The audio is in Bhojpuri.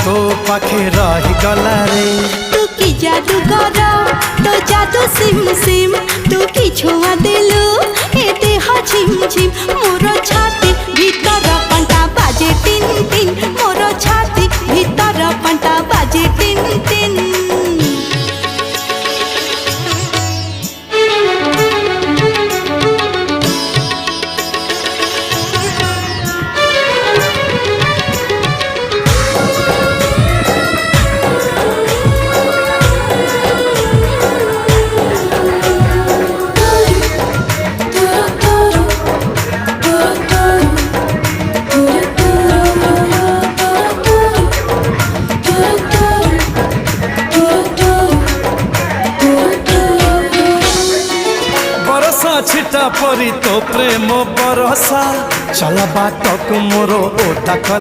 तो पाखे रही गला रे। तू की जादू कर तो जादू सिम सिम तू की छुआ दिलु ए देह झिम झिम मोर छाती भीतर पंटा बाजे टिन टिन मोर छाती भीतर पंटा बाजे टिन टिन। छिटा परी तो प्रेम बरसा चल बाटक मोर ओटा।